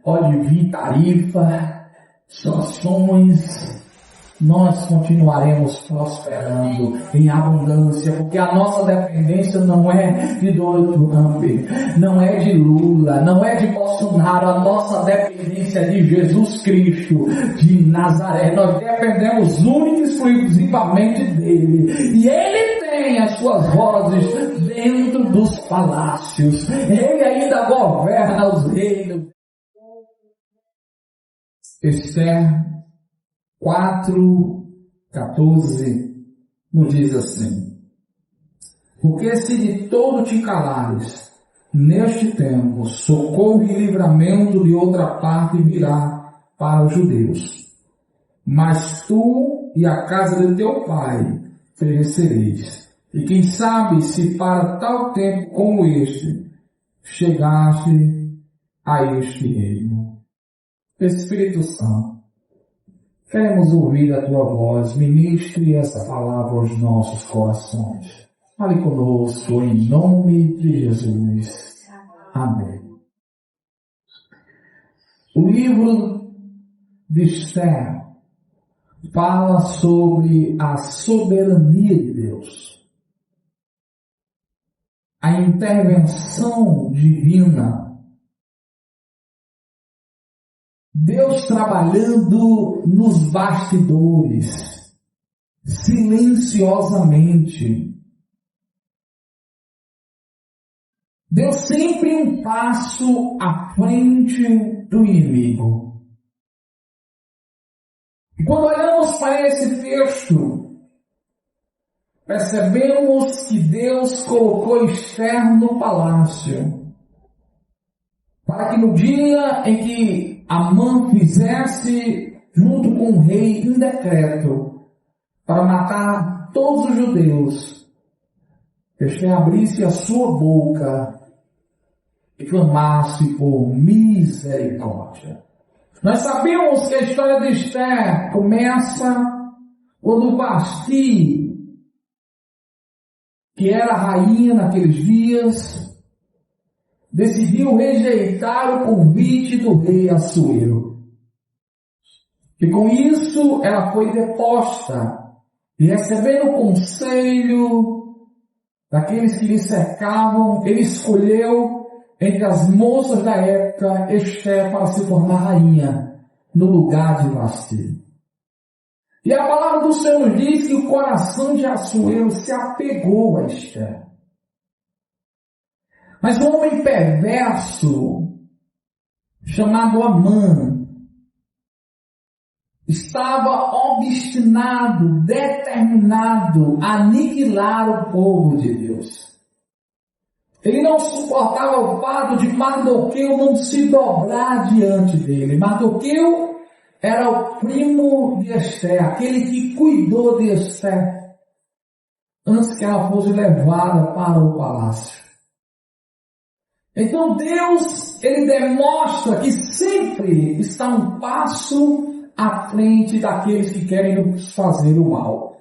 pode vir tarifa, sanções, nós continuaremos prosperando em abundância, porque a nossa dependência não é de Donald Trump, não é de Lula, não é de Bolsonaro, a nossa dependência é de Jesus Cristo de Nazaré. Nós dependemos única e exclusivamente dele, e ele tem as suas vozes dentro dos palácios, ele ainda governa os reinos. Esther 4:14 nos diz assim: porque se de todo te calares, neste tempo, socorro e livramento de outra parte virá para os judeus. Mas tu e a casa de teu pai perecereis. E quem sabe se para tal tempo como este chegaste a este reino. Espírito Santo, queremos ouvir a tua voz, ministre essa palavra aos nossos corações. Fale conosco em nome de Jesus. Amém. O livro de Esther fala sobre a soberania de Deus, a intervenção divina, Deus trabalhando nos bastidores, silenciosamente. Deus sempre um passo à frente do inimigo. E quando olhamos para esse texto, percebemos que Deus colocou Esther no palácio, para que no dia em que Amã fizesse, junto com o rei, um decreto para matar todos os judeus, Esther abrisse a sua boca e clamasse por misericórdia. Nós sabemos que a história de Esther começa quando Vasti, que era a rainha naqueles dias, decidiu rejeitar o convite do rei Assuero. E com isso ela foi deposta, e recebendo o conselho daqueles que lhe cercavam, ele escolheu entre as moças da época Esther para se tornar rainha no lugar de Vasti. E a palavra do Senhor nos diz que o coração de Assuero se apegou a Esther. Mas um homem perverso, chamado Amã, estava obstinado, determinado a aniquilar o povo de Deus. Ele não suportava o fato de Mardoqueu não se dobrar diante dele. Mardoqueu era o primo de Esther, aquele que cuidou de Esther antes que ela fosse levada para o palácio. Então Deus, ele demonstra que sempre está um passo à frente daqueles que querem nos fazer o mal.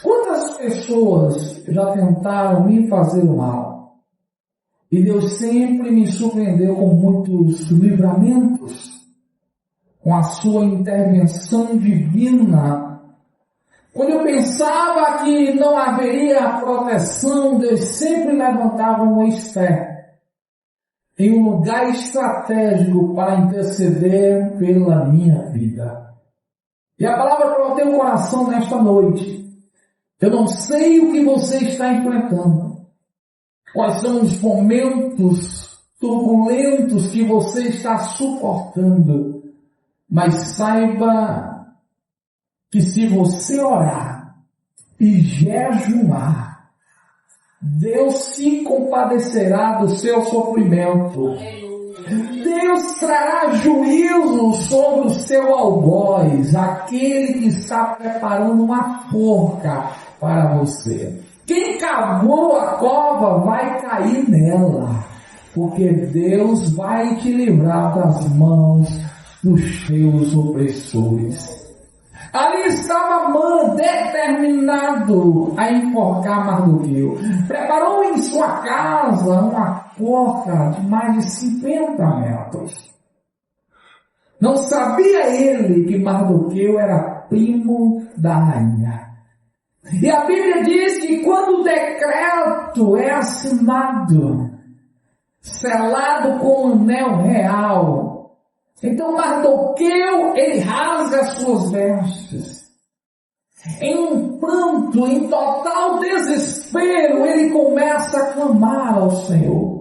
Quantas pessoas já tentaram me fazer o mal? E Deus sempre me surpreendeu com muitos livramentos, com a sua intervenção divina. Quando eu pensava que não haveria proteção, Deus sempre levantava uma Esther em um lugar estratégico para interceder pela minha vida. E a palavra para o teu coração nesta noite. Eu não sei o que você está enfrentando. Quais são os momentos turbulentos que você está suportando. Mas saiba que se você orar e jejuar, Deus se compadecerá do seu sofrimento. Deus trará juízo sobre o seu algoz, aquele que está preparando uma forca para você. Quem cavou a cova vai cair nela, porque Deus vai te livrar das mãos dos teus opressores. Ali estava Amã, determinado a enforcar Mardoqueu. Preparou em sua casa uma forca de mais de 50 metros. Não sabia ele que Mardoqueu era primo da rainha. E a Bíblia diz que quando o decreto é assinado, selado com um anel real, então Mardoqueu, ele rasga as suas vestes. Em um pranto, em total desespero, ele começa a clamar ao Senhor.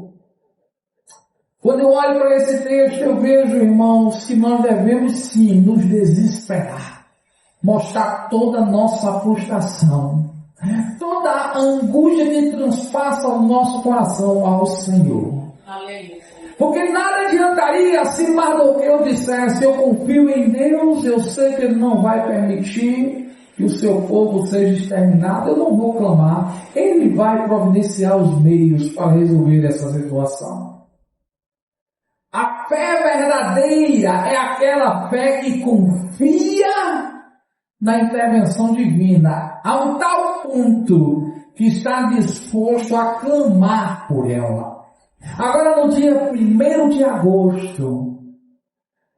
Quando eu olho para esse texto, eu vejo, irmãos, que nós devemos sim nos desesperar, mostrar toda a nossa frustração, toda a angústia que transpassa o nosso coração ao Senhor. Porque nada adiantaria se Mardoqueu dissesse: eu confio em Deus, eu sei que Ele não vai permitir que o seu povo seja exterminado, eu não vou clamar. Ele vai providenciar os meios para resolver essa situação. A fé verdadeira é aquela fé que confia na intervenção divina, a um tal ponto que está disposto a clamar por ela. Agora, no dia 1º de agosto,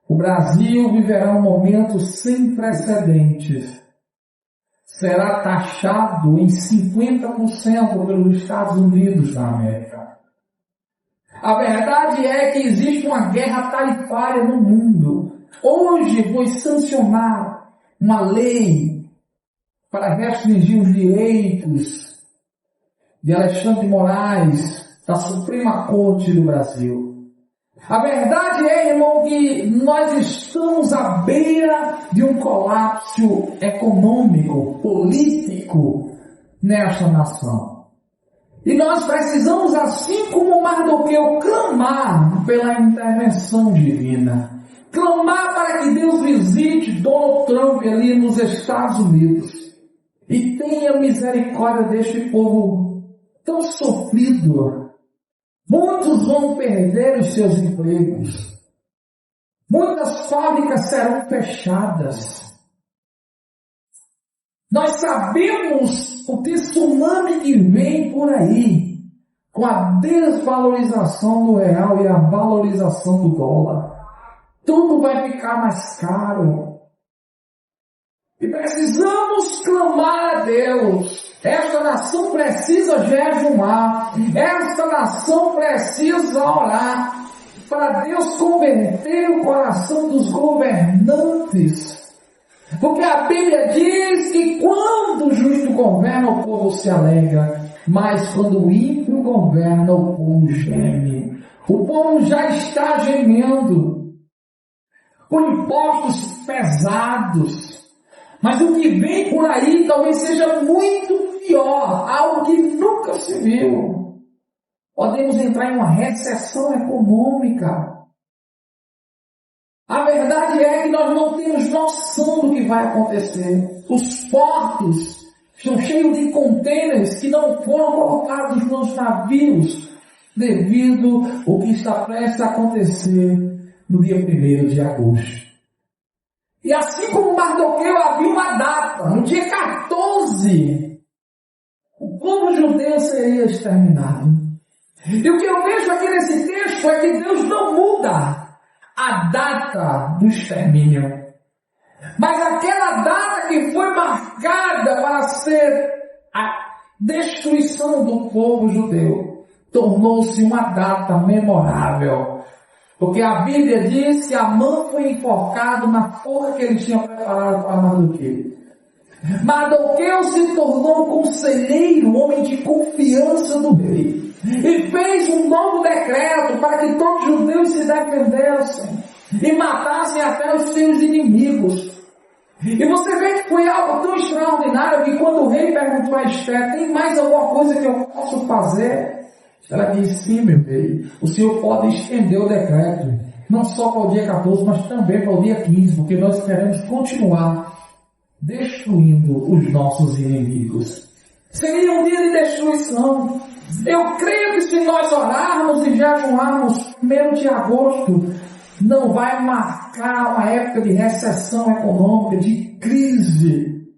o Brasil viverá um momento sem precedentes. Será taxado em 50% pelos Estados Unidos da América. A verdade é que existe uma guerra tarifária no mundo. Hoje foi sancionar uma lei para restringir os direitos de Alexandre de Moraes, da Suprema Corte do Brasil. A verdade é, irmão, que nós estamos à beira de um colapso econômico, político nesta nação. E nós precisamos, assim como Mardoqueu, clamar pela intervenção divina. Clamar para que Deus visite Donald Trump ali nos Estados Unidos e tenha misericórdia deste povo tão sofrido. Muitos vão perder os seus empregos. Muitas fábricas serão fechadas. Nós sabemos o tsunami que vem por aí, com a desvalorização do real e a valorização do dólar. Tudo vai ficar mais caro. E precisamos clamar a Deus. Esta nação precisa jejuar. Esta nação precisa orar para Deus converter o coração dos governantes. Porque a Bíblia diz que quando o justo governa, o povo se alegra. Mas quando o ímpio governa, o povo geme. O povo já está gemendo, com impostos pesados. Mas o que vem por aí talvez seja muito pior, algo que nunca se viu. Podemos entrar em uma recessão econômica. A verdade é que nós não temos noção do que vai acontecer. Os portos estão cheios de contêineres que não foram colocados nos navios devido ao que está prestes a acontecer no dia 1º de agosto. E assim como Mardoqueu, havia uma data, no dia 14, o povo judeu seria exterminado. E o que eu vejo aqui nesse texto é que Deus não muda a data do extermínio. Mas aquela data que foi marcada para ser a destruição do povo judeu, tornou-se uma data memorável. Porque a Bíblia diz que Amã foi enforcado na forca que ele tinha preparado para Mardoqueu. Mardoqueu se tornou conselheiro, homem de confiança do rei. E fez um novo decreto para que todos os judeus se defendessem e matassem até os seus inimigos. E você vê que foi algo tão extraordinário que quando o rei perguntou a Esther: tem mais alguma coisa que eu posso fazer? Ela disse: sim, meu rei, o senhor pode estender o decreto, não só para o dia 14, mas também para o dia 15, porque nós queremos continuar destruindo os nossos inimigos. Seria um dia de destruição. Eu creio que se nós orarmos e jejuarmos 1º de agosto, não vai marcar uma época de recessão econômica, de crise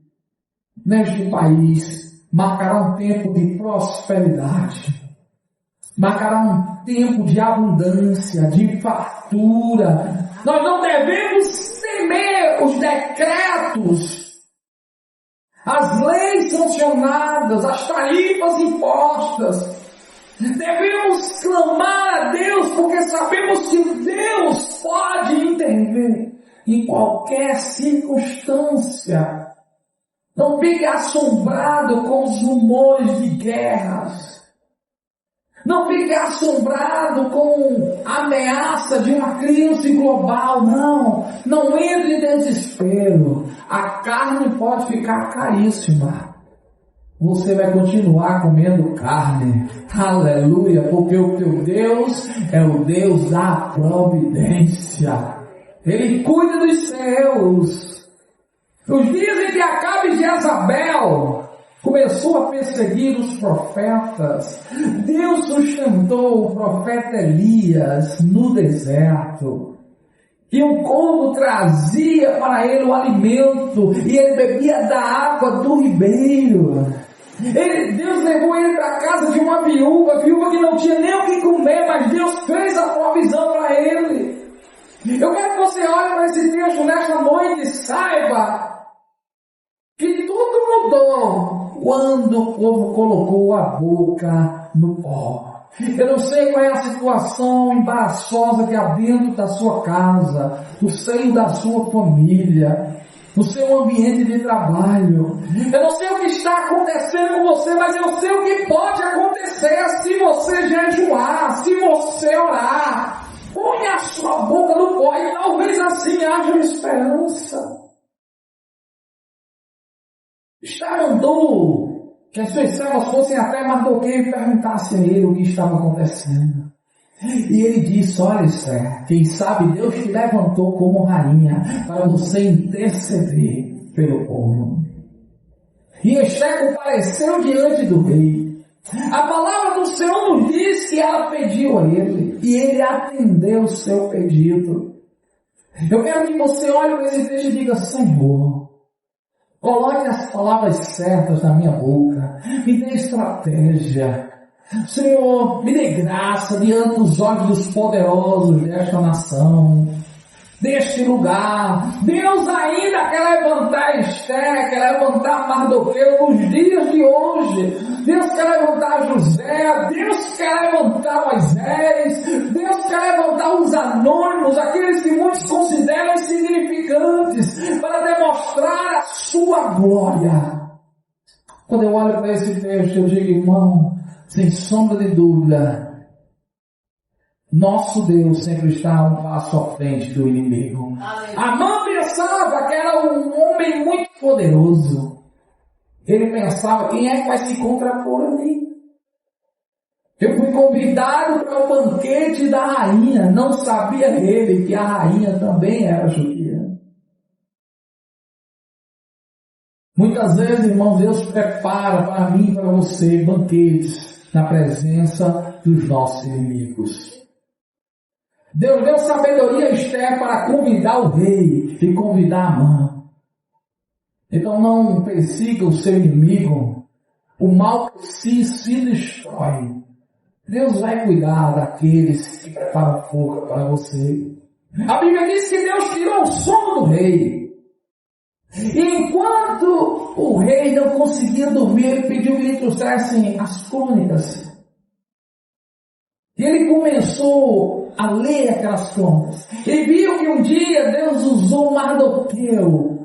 neste país. Marcará um tempo de prosperidade. Marcará um tempo de abundância, de fartura. Nós não devemos pagadas, as tarifas impostas. Devemos clamar a Deus, porque sabemos que Deus pode intervir em qualquer circunstância. Não fique assombrado com os rumores de guerras. Não fique assombrado com a ameaça de uma crise global. Não entre em desespero. A carne pode ficar caríssima. Você vai continuar comendo carne. Aleluia, porque o teu Deus é o Deus da providência. Ele cuida dos seus. Os dias em que Acabe e Jezabel começou a perseguir os profetas, Deus sustentou o profeta Elias no deserto. E um corvo trazia para ele o alimento, e ele bebia da água do ribeiro. Deus levou ele para a casa de uma viúva que não tinha nem o que comer, mas Deus fez a provisão para ele. Eu quero que você olhe para esse texto nesta noite e saiba que tudo mudou quando o povo colocou a boca no pó. Eu não sei qual é a situação embaraçosa que há dentro da sua casa, no seio da sua família, no seu ambiente de trabalho. Eu não sei o que está acontecendo com você, mas eu sei o que pode acontecer se você jejuar, se você orar. Põe a sua boca no pó e talvez assim haja esperança. Esther mandou que as suas servas fossem até Mardoqueu e perguntassem a ele o que estava acontecendo. E ele disse: olha, Esther, quem sabe Deus te levantou como rainha para você interceder pelo povo. E Esther compareceu diante do rei. A palavra do Senhor nos diz que ela pediu a ele, e ele atendeu o seu pedido. Eu quero que você olhe para esse texto e diga: Senhor, coloque as palavras certas na minha boca, me dê estratégia. Senhor, me dê graça diante dos olhos dos poderosos desta nação, deste lugar. Deus ainda quer levantar Esther, quer levantar Mardoqueu nos dias de hoje. Deus quer levantar José, Deus quer levantar Moisés, Deus quer levantar os anônimos, aqueles que muitos consideram insignificantes, para demonstrar a sua glória. Quando eu olho para esse texto, eu digo: irmão, sem sombra de dúvida, nosso Deus sempre está um passo à frente do inimigo. Amã pensava que era um homem muito poderoso. Ele pensava: quem é que vai se contrapor a mim? Eu fui convidado para o banquete da rainha. Não sabia ele que a rainha também era judia. Muitas vezes, irmãos, Deus prepara para mim e para você banquetes na presença dos nossos inimigos. Deus deu sabedoria a Esther para convidar o rei e convidar Amã. Então não persiga o seu inimigo. O mal por si se destrói. Deus vai cuidar daqueles que preparam fogo para você. A Bíblia diz que Deus tirou o sono do rei. E enquanto o rei não conseguia dormir, ele pediu que lhe trouxessem as crônicas. E ele começou a ler aquelas crônicas. E viu que um dia Deus usou Mardoqueu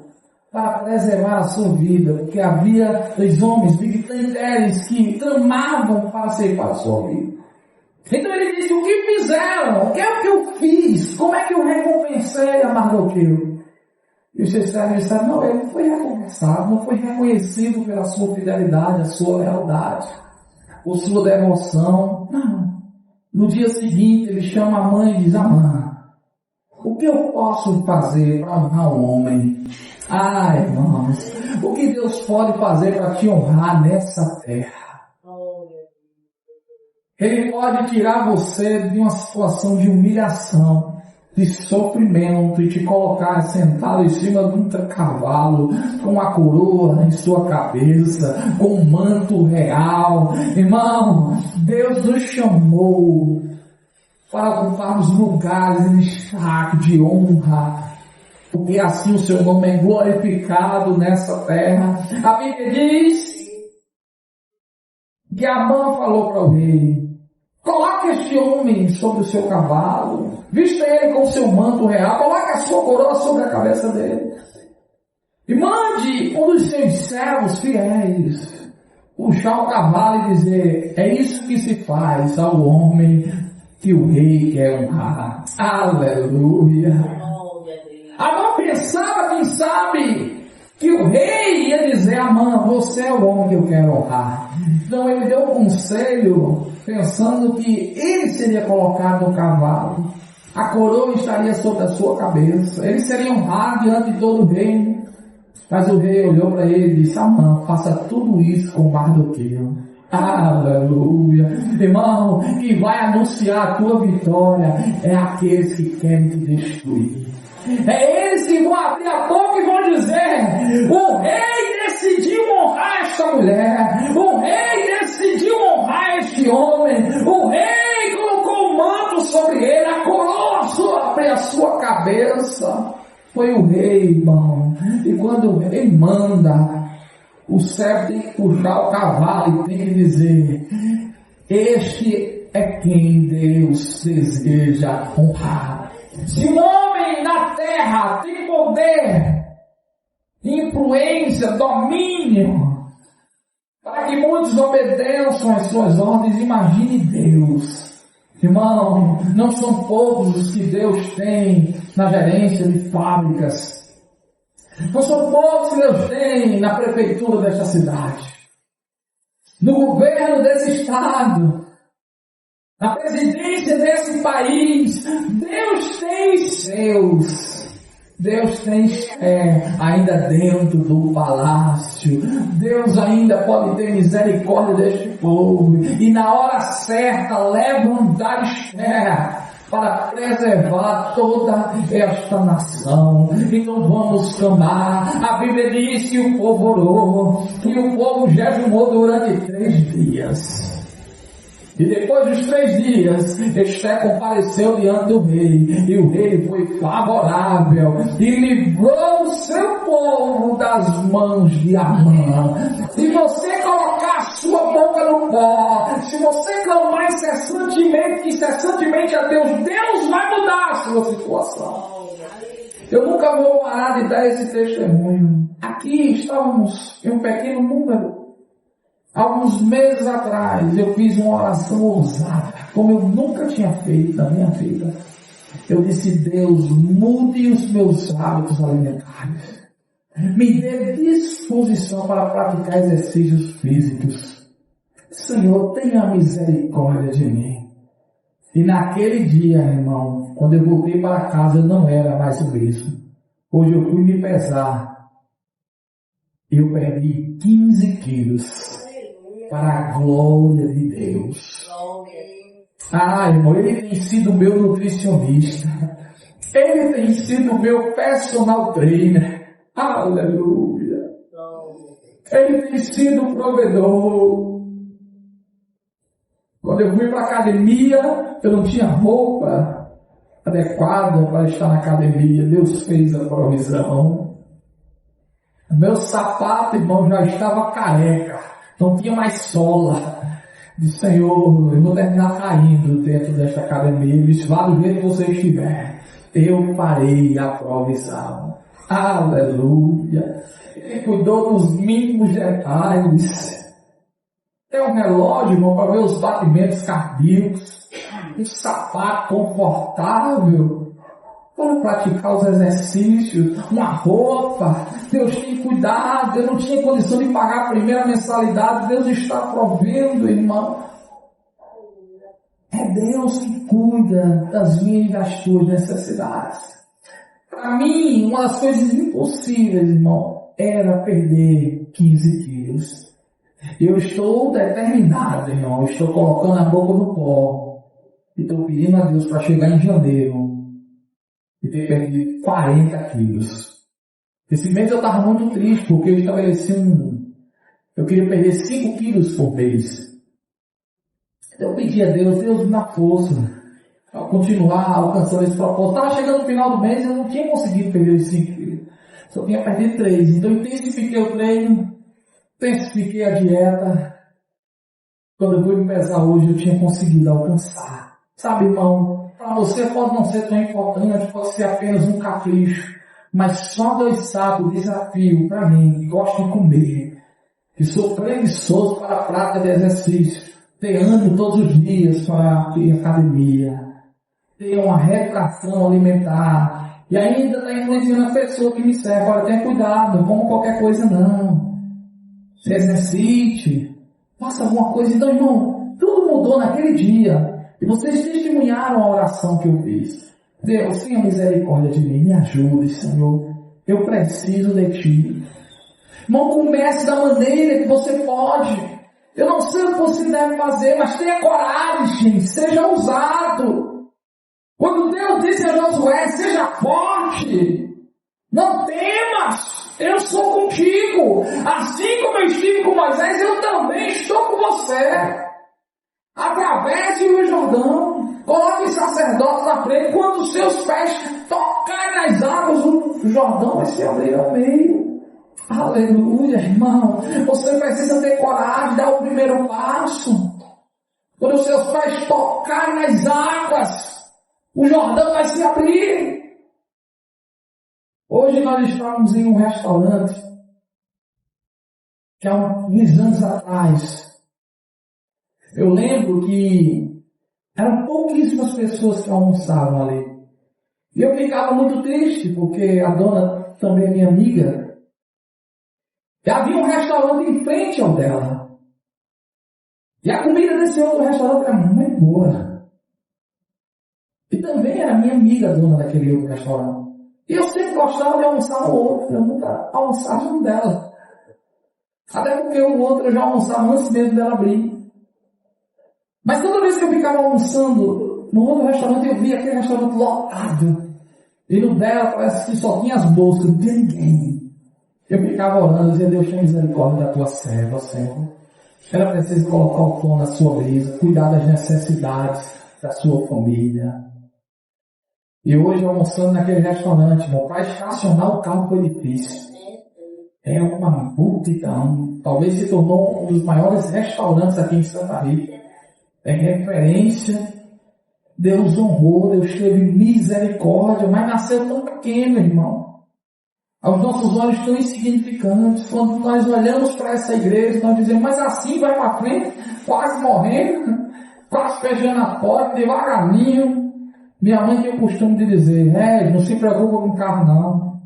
para preservar a sua vida, porque havia dois homens militantes que tramavam para ceifar a sua vida. Então ele disse: o que fizeram? O que é que eu fiz? Como é que eu recompensei a Mardoqueu? E os seus servos disseram: não, ele não foi recompensado, não foi reconhecido pela sua fidelidade, a sua lealdade, por sua devoção. Não. No dia seguinte ele chama a mãe e diz: Amã, o que eu posso fazer para honrar um homem? Ah, irmãos, o que Deus pode fazer para te honrar nessa terra? Ele pode tirar você de uma situação de humilhação, de sofrimento, e te colocar sentado em cima de um cavalo, com uma coroa em sua cabeça, com um manto real. Irmão, Deus nos chamou para ocuparmos lugares de destaque, de honra, porque assim o seu nome é glorificado nessa terra. A Bíblia diz que Amã falou para o rei: coloque este homem sobre o seu cavalo, vista ele com o seu manto real, coloque a sua coroa sobre a cabeça dele, e mande um dos seus servos fiéis puxar o cavalo e dizer: é isso que se faz ao homem que o rei quer honrar. Aleluia! Amã pensava, quem sabe, que o rei ia dizer: Amã, você é o homem que eu quero honrar. Então ele deu um conselho pensando que ele seria colocado no cavalo, a coroa estaria sobre a sua cabeça, ele seria honrado diante de todo o reino. Mas o rei olhou para ele e disse: Amã, faça tudo isso com Mardoqueu. Aleluia! Irmão, quem vai anunciar a tua vitória é aqueles que querem te destruir. É eles que vão abrir a boca e vão dizer: o rei decidiu honrar esta mulher, o rei decidiu honrar este homem, o rei colocou o manto sobre ele, a coroa sobre a sua cabeça. Foi o rei, irmão. E quando o rei manda, o servo tem que puxar o cavalo e tem que dizer: este é quem Deus deseja honrar. Se um homem na terra tem poder, influência, domínio, para que muitos obedeçam às suas ordens, imagine Deus. Irmão, não são poucos os que Deus tem na gerência de fábricas. Não são poucos que Deus tem na prefeitura desta cidade, no governo desse estado, na presidência desse país. Deus tem seus. Deus tem ainda dentro do palácio. Deus ainda pode ter misericórdia deste povo e na hora certa levantar Esther para preservar toda esta nação. Então vamos clamar. A Bíblia diz que o povo orou, que o povo jejuou durante 3 dias. E depois dos 3 dias, Esther compareceu diante do rei, e o rei foi favorável e livrou o seu povo das mãos de Amã. Se você colocar a sua boca no pó, se você clamar incessantemente a Deus, Deus vai mudar a sua situação. Eu nunca vou parar de dar esse testemunho. Aqui estávamos em um pequeno número. Alguns meses atrás eu fiz uma oração ousada, como eu nunca tinha feito na minha vida. Eu disse: Deus, mude os meus hábitos alimentares. Me dê disposição para praticar exercícios físicos. Senhor, tenha misericórdia de mim. E naquele dia, irmão, quando eu voltei para casa, eu não era mais o mesmo. Hoje eu fui me pesar. Eu perdi 15 quilos. Para a glória de Deus. Irmão, ele tem sido meu nutricionista. Ele tem sido meu personal trainer. Aleluia. Ele tem sido o provedor. Quando eu fui para a academia, eu não tinha roupa adequada para estar na academia. Deus fez a provisão. Meu sapato, irmão, já estava careca. Não tinha mais sola. Disse: Senhor, eu vou terminar caindo dentro desta academia. Ele disse: vá do jeito que você estiver, eu farei a provisão. Aleluia. Ele cuidou dos mínimos detalhes. Tem um relógio, irmão, para ver os batimentos cardíacos. Um sapato confortável para praticar os exercícios, uma roupa. Deus tem cuidado. Eu não tinha condição de pagar a primeira mensalidade. Deus está provendo, irmão. É Deus que cuida das minhas e das tuas necessidades. Para mim, uma das coisas impossíveis, irmão, era perder 15 quilos. Eu estou determinado, irmão. Eu estou colocando a boca no pó. E estou pedindo a Deus para chegar em janeiro e ter perdido 40 quilos. Esse mês eu estava muito triste, porque eu estabeleci eu queria perder 5 quilos por mês. Então eu pedi a Deus: Deus me dá força para continuar alcançando esse propósito. Estava chegando no final do mês e eu não tinha conseguido perder os 5 quilos. Só tinha perdido 3. Então eu intensifiquei o treino, intensifiquei a dieta. quando eu fui me pesar hoje, eu tinha conseguido alcançar. Sabe, irmão, para você pode não ser tão importante, pode ser apenas um capricho, mas só Deus sabe o desafio para mim, que gosto de comer, que sou preguiçoso para a prática de exercício, ter ânimo todos os dias para ir à academia, ter uma retração alimentar, e ainda está influenciando a pessoa que me serve. Olha, tenha cuidado, não coma qualquer coisa não, se exercite, faça alguma coisa. Então, irmão, tudo mudou naquele dia. E vocês testemunharam a oração que eu fiz. Deus, tenha misericórdia de mim, me ajude, Senhor. Eu preciso de Ti. Irmão, comece da maneira que você pode. Eu não sei o que você deve fazer, mas tenha coragem, seja ousado. Quando Deus disse a Josué, seja forte, não temas, eu sou contigo. Assim como eu estive com Moisés, eu também estou com você. Atravesse o Jordão, coloque sacerdotes na frente, quando os seus pés tocarem nas águas, o Jordão vai se abrir ao meio. Aleluia, irmão. Você precisa ter coragem, dar o primeiro passo. Quando os seus pés tocarem nas águas, o Jordão vai se abrir. Hoje nós estávamos em um restaurante que há uns anos atrás, eu lembro que eram pouquíssimas pessoas que almoçavam ali. E eu ficava muito triste, porque a dona também é minha amiga. E havia um restaurante em frente ao dela. E a comida desse outro restaurante era muito boa. E também era minha amiga, a dona daquele outro restaurante. E eu sempre gostava de almoçar no outro. Eu nunca almoçava no dela. Até porque o outro eu já almoçava antes mesmo dela abrir. Mas toda vez que eu ficava almoçando no outro restaurante, eu via aquele restaurante lotado. E no dela parece que só tinha as bolsas, não tinha ninguém. Eu ficava orando, dizendo, Deus tenha misericórdia da tua serva, Senhor. Ela precisa colocar o pão na sua mesa, cuidar das necessidades da sua família. E hoje, almoçando naquele restaurante, meu pai, estacionar o carro foi difícil. É uma multidão. Talvez se tornou um dos maiores restaurantes aqui em Santa Rita. É referência. Deus honrou, Deus teve misericórdia, mas nasceu tão pequeno, irmão. Aos nossos olhos tão insignificantes. Quando nós olhamos para essa igreja, nós dizemos, mas assim vai para frente, quase morrendo, quase fechando a porta, devagarinho. Minha mãe tinha o costume de dizer, não se preocupa com o carro não.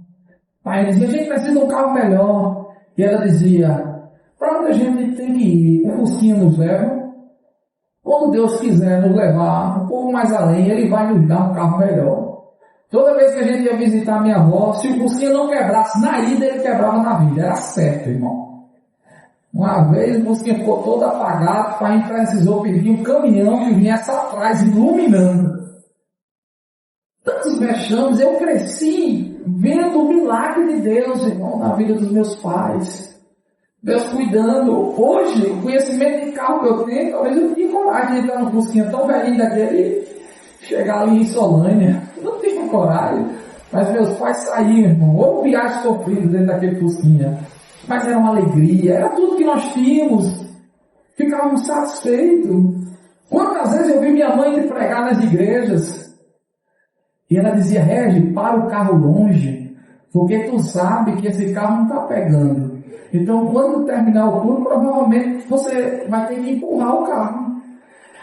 Aí dizia, a gente precisa de um carro melhor. E ela dizia, para onde a gente tem que ir? O Fusquinha nos leva. Quando Deus quiser nos levar um pouco mais além, Ele vai nos dar um carro melhor. Toda vez que a gente ia visitar a minha avó, se o Fusquinha não quebrasse na ida, ele quebrava na vida. Era certo, irmão. Uma vez o Fusquinha ficou todo apagado, o pai precisou pedir um caminhão que viesse atrás, iluminando. Tantos vexames, eu cresci vendo o milagre de Deus, irmão, na vida dos meus pais. Deus cuidando. Hoje, o conhecimento de carro que eu tenho, talvez eu tinha coragem de entrar no Fusquinha tão velhinho daquele, chegar ali em Solânia. Não tinha coragem. Mas meus pais saíram, irmão. Ou viagem sofrida dentro daquele Fusquinha. Mas era uma alegria, era tudo que nós tínhamos. Ficávamos satisfeitos. Quantas vezes eu vi minha mãe me pregar nas igrejas, e ela dizia, Regi, para o carro longe, porque tu sabe que esse carro não está pegando. Então, quando terminar o culto, provavelmente você vai ter que empurrar o carro.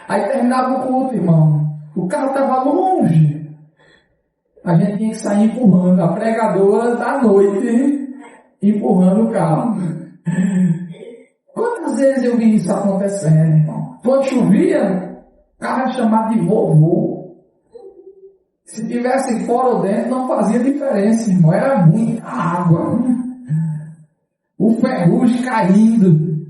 Aí terminava o culto, irmão. O carro estava longe. A gente tinha que sair empurrando. A pregadora da noite, empurrando o carro. Quantas vezes eu vi isso acontecendo, irmão? Quando chovia, o carro era chamado de vovô. Se tivesse fora ou dentro, não fazia diferença, irmão. Era muita água. O ferrugem caindo.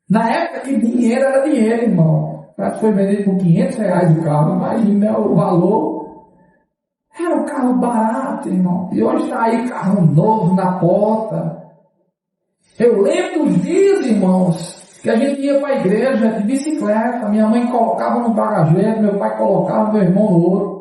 Na época que dinheiro era dinheiro, irmão. Parece que foi vendido por R$500 o carro. Imagina o valor. Era um carro barato, irmão. E hoje está aí carro novo na porta. Eu lembro dos dias, irmãos, que a gente ia para a igreja de bicicleta. Minha mãe colocava no bagageiro, meu pai colocava, meu irmão no outro.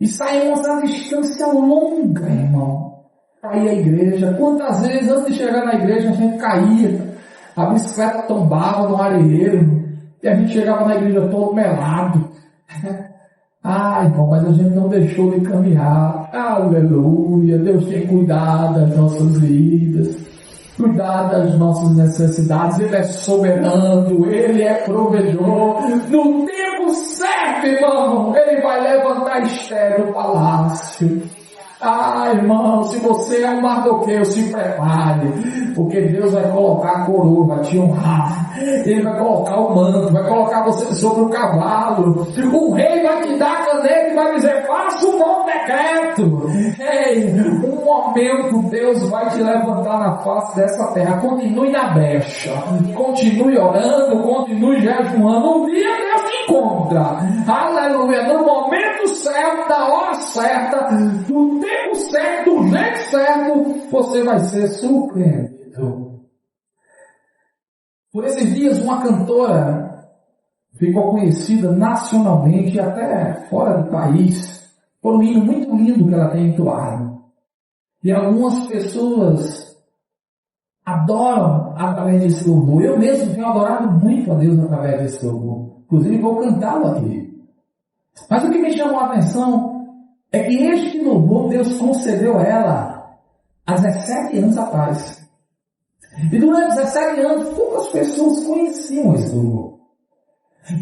E saímos a distância longa, irmão, para ir à igreja. Quantas vezes antes de chegar na igreja a gente caía. A bicicleta tombava no areeiro e a gente chegava na igreja todo melado. Ah, irmão, mas a gente não deixou de caminhar. Aleluia. Deus tem cuidado das nossas vidas, cuidado das nossas necessidades. Ele é soberano, Ele é provedor. No tempo certo, irmão, Ele vai levantar Esther do palácio. Ah, irmão, se você é um Mardoqueu, se prepare, porque Deus vai colocar a coroa, vai te honrar. Ele vai colocar o manto, vai colocar você sobre o cavalo. O rei vai te dar a caneta e vai dizer, faça um bom decreto. Ei, um momento Deus vai te levantar na face dessa terra. Continue na brecha, continue orando, continue jejuando. Um dia Deus te encontra. Aleluia, no momento certo, da hora certa, do tempo certo, do jeito certo, você vai ser surpreendido. Por esses dias, uma cantora ficou conhecida nacionalmente e até fora do país por um hino muito lindo que ela tem entoado. E algumas pessoas adoram através desse louvor. Eu mesmo tenho adorado muito a Deus através desse louvor. Inclusive vou cantá-lo aqui. Mas o que me chamou a atenção é que este louvor Deus concedeu a ela há 17 anos atrás. E durante 17 anos, poucas pessoas conheciam esse louvor.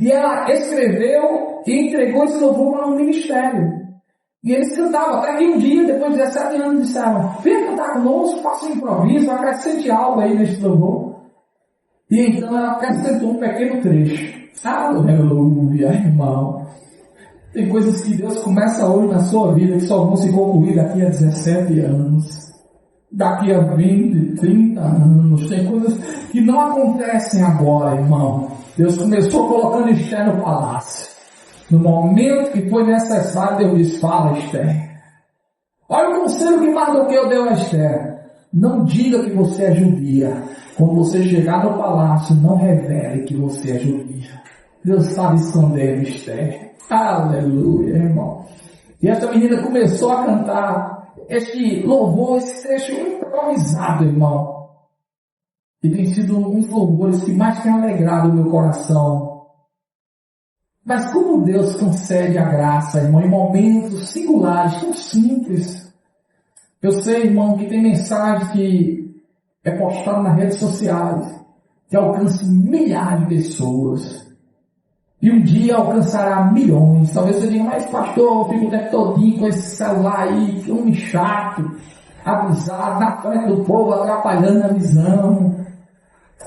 E ela escreveu e entregou esse louvor para um ministério. E eles cantavam, até que um dia, depois de 17 anos, disseram, venha cantar conosco, faça um improviso, acrescente algo aí nesse louvor. E então ela acrescentou um pequeno trecho. Aleluia, irmão. Tem coisas que Deus começa hoje na sua vida que só vão se concluir daqui a 17 anos. Daqui a 20, 30 anos. Tem coisas que não acontecem agora, irmão. Deus começou colocando Esther no palácio. No momento que foi necessário, Deus disse, fala, Esther. Olha o conselho que Mardoqueu deu a Esther. Não diga que você é judia. Quando você chegar no palácio, não revele que você é judia. Deus sabe esconder, Esther. Aleluia, irmão. E essa menina começou a cantar este louvor, esse trecho improvisado, irmão. E tem sido um dos louvores que mais tem alegrado o meu coração. Mas como Deus concede a graça, irmão, em momentos singulares, tão simples. Eu sei, irmão, que tem mensagem que é postada nas redes sociais, que alcança milhares de pessoas. E um dia alcançará milhões. Talvez você diga, mas pastor, eu fico o tempo todinho com esse celular aí, que um chato, abusado, na frente do povo, atrapalhando a visão.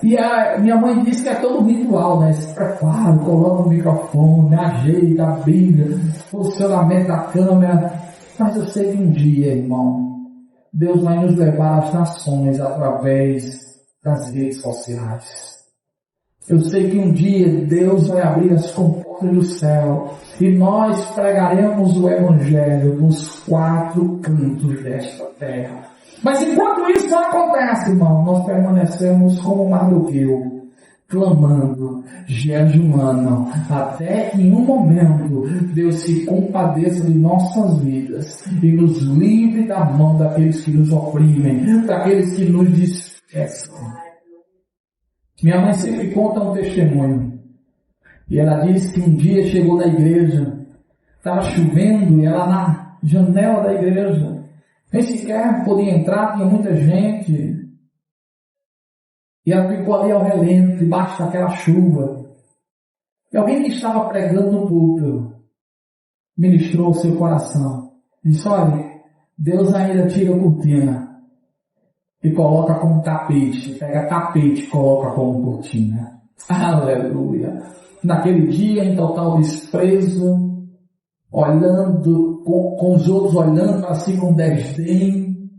E a minha mãe disse que é todo ritual, né? Se prepara, coloca o microfone, ajeita a Bíblia, posicionamento da câmera. Mas eu sei que um dia, irmão, Deus vai nos levar às nações através das redes sociais. Eu sei que um dia Deus vai abrir as comportas do céu e nós pregaremos o Evangelho nos 4 cantos desta terra. Mas enquanto isso não acontece, irmão, nós permanecemos como Mardoqueu, clamando, jejuando, até que em um momento Deus se compadeça de nossas vidas e nos livre da mão daqueles que nos oprimem, daqueles que nos desprezam. Minha mãe sempre conta um testemunho. E ela diz que um dia chegou na igreja, estava chovendo e ela na janela da igreja, nem sequer podia entrar, tinha muita gente. E ela ficou ali ao relento, debaixo daquela chuva. E alguém que estava pregando no púlpito ministrou o seu coração. Disse, olha, Deus ainda tira a cortina e coloca como tapete, pega tapete e coloca como cortina. Aleluia. Naquele dia, em total desprezo, olhando, com os outros olhando assim com desdém,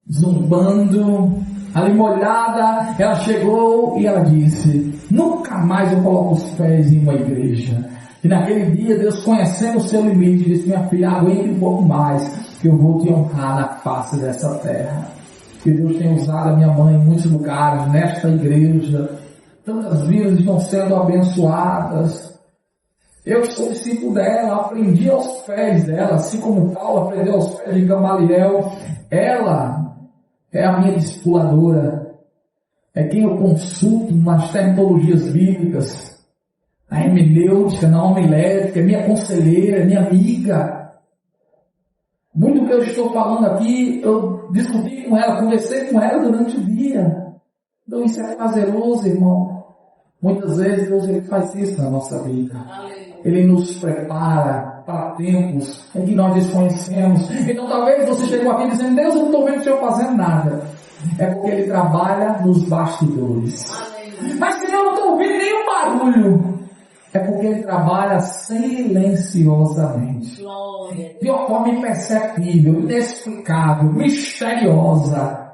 zumbando, ali molhada, ela chegou e ela disse, nunca mais eu coloco os pés em uma igreja. E naquele dia, Deus conhecendo o seu limite, disse, minha filha, aguente um pouco mais, que eu vou te honrar na face dessa terra. Que Deus tem usado a minha mãe em muitos lugares, nesta igreja. Tantas vidas estão sendo abençoadas. Eu que sou discípulo dela, aprendi aos pés dela, assim como Paulo aprendeu aos pés de Gamaliel. Ela é a minha discipuladora. é quem eu consulto nas terminologias bíblicas, na hermenêutica, na homilética, é minha conselheira, minha amiga. Muito do que eu estou falando aqui, eu discuti com ela, conversei com ela durante o dia. Então isso é prazeroso, irmão. Muitas vezes Deus ele faz isso na nossa vida. Ele nos prepara para tempos em que nós desconhecemos. Então talvez você chegou aqui dizendo: Deus, eu não estou vendo o Senhor fazendo nada. É porque Ele trabalha nos bastidores. Mas Senhor, eu não estou ouvindo nenhum barulho. É porque Ele trabalha silenciosamente. De uma forma imperceptível, inexplicável, misteriosa.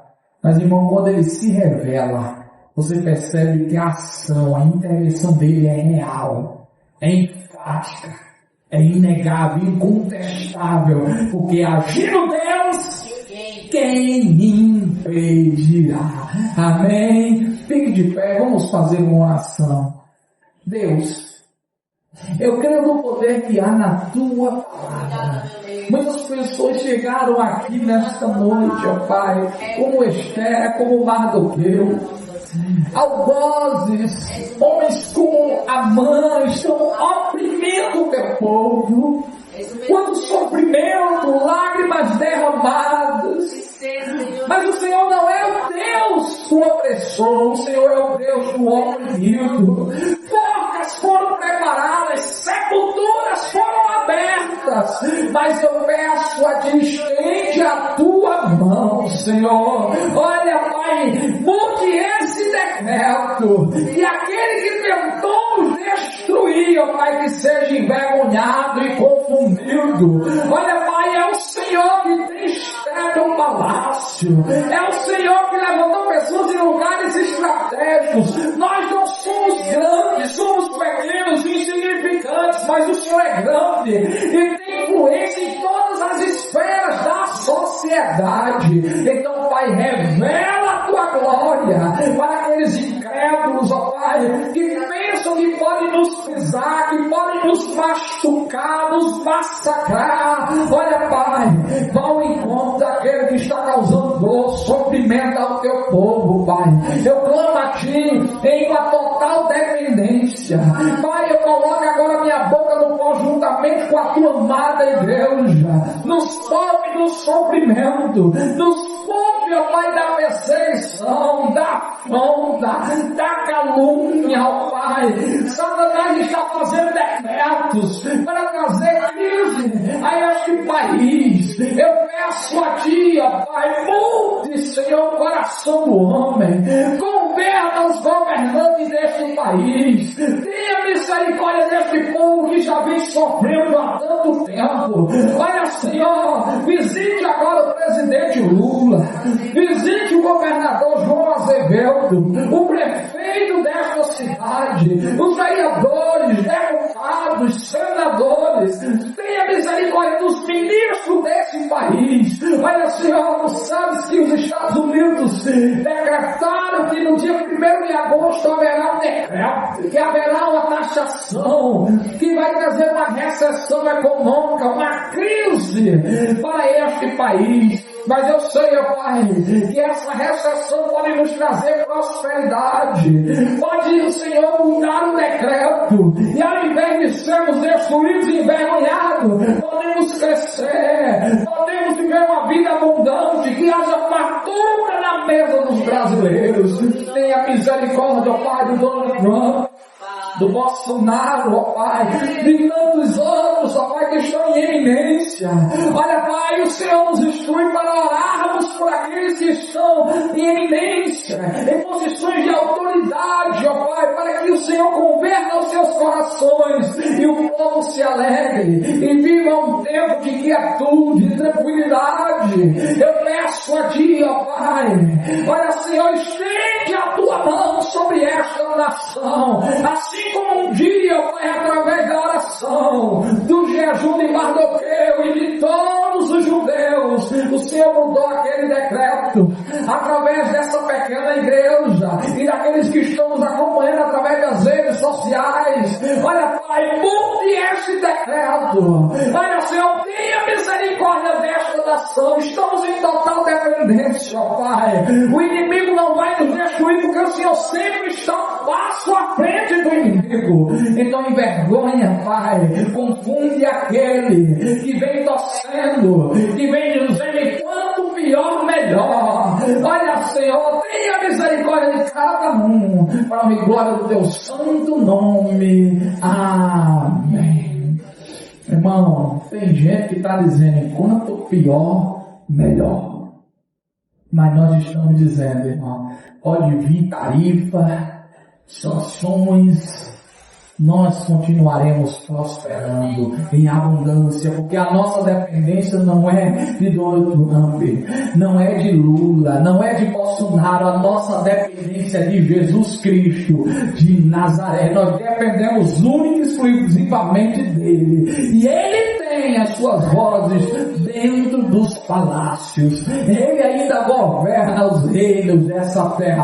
Mas, irmão, quando Ele se revela, você percebe que a ação, a intervenção dele é real, é enfática, é inegável, incontestável, porque agindo Deus, quem impedirá? Amém? Fique de pé, vamos fazer uma oração. Deus, eu creio no poder que há na Tua palavra. Muitas pessoas chegaram aqui nesta noite, ó Pai, como Esther, como Mardoqueu. Algozes, homens como Amã, estão oprimindo o teu povo. Quanto sofrimento, lágrimas derramadas. Mas o Senhor não é o Deus do opressor, o Senhor é o Deus do oprimido. Portas foram preparadas, sepulturas foram abertas, mas eu peço a Ti, estende a Tua mão, Senhor. Olha, Pai, mude esse decreto, e aquele que tentou nos destruir, ó Pai, que seja envergonhado e confundido. Olha, Pai, é o Senhor que tem estreito um palácio, é o Senhor que levantou pessoas em lugares estratégicos. Nós não somos grandes, somos pequenos, insignificantes, mas o Senhor é grande e tem influência em todas as esferas da sociedade. Então, Pai, revela a Tua glória para aqueles incrédulos, ó Pai, que pensam que podem nos pisar, que podem nos machucar, nos massacrar. Olha, Pai, vá ao encontro daquele que está causando dor, sofrimento ao Teu povo, Pai. Eu clamo a Ti em uma total dependência. Pai, eu coloco agora minha boca no pó juntamente com a Tua amada igreja. Nos poupe do sofrimento, nos poupe, ó Pai, da perseguição, da afronta, da calúnia, ó Pai. Satanás está fazendo decretos para trazer crise a este país. Eu peço a Ti, ó Pai, mude, Senhor, o coração do homem. Converta os governantes deste país. Tenha misericórdia deste povo que já vem sofrendo há tanto tempo. Olha, Senhor, visite agora o presidente Lula. Visite o governador João Azevedo, o prefeito desta cidade, os vereadores, deputados, senadores. Tenha misericórdia dos ministros desse país. Olha, Senhor, tu sabes que os Estados Unidos decretaram que no dia 1º de agosto haverá um decreto, que haverá uma taxação, que vai trazer uma recessão econômica, uma crise para este país. Mas eu sei, ó Pai, que essa recessão pode nos trazer prosperidade. Pode o Senhor mudar o decreto. E ao invés de sermos destruídos e envergonhados, podemos crescer. Podemos viver uma vida abundante. Que haja fartura na mesa dos brasileiros. Tenha misericórdia, ó Pai, do Donald Trump, do Bolsonaro, ó Pai, de tantos outros, ó Pai, que estão em eminência. Olha, Pai, o Senhor nos instrui para orarmos por aqueles que estão em eminência, em posições de autoridade, ó Pai, para que o Senhor converta os seus corações e o povo se alegre e viva um tempo de quietude, de tranquilidade. Eu peço a Ti, ó Pai, olha, Senhor, estende a Tua mão sobre esta nação, assim como um dia, ó Pai, através da oração, do jejum de Mardoqueu e de todos os judeus, o Senhor mudou aquele decreto, através dessa pequena igreja, e daqueles que estão nos acompanhando através das redes sociais. Olha, Pai, Pai, mude esse decreto. Olha, Senhor, tenha misericórdia desta nação. Estamos em total dependência, ó Pai. O inimigo não vai nos destruir, porque o Senhor sempre está um passo à frente do inimigo. Então envergonha, Pai, confunde aquele que vem torcendo, que vem dizendo quanto pior, melhor. Olha, Senhor, tenha misericórdia de cada um, para a glória do teu santo nome. Amém. Irmão, tem gente que está dizendo quanto pior, melhor. Mas nós estamos dizendo, irmão, pode vir tarifa, sanções, nós continuaremos prosperando em abundância, porque a nossa dependência não é de Donald Trump, não é de Lula, não é de Bolsonaro, a nossa dependência é de Jesus Cristo de Nazaré. Nós dependemos única e exclusivamente dele, e ele tem as suas vozes dentro dos palácios, ele ainda governa os reinos dessa terra.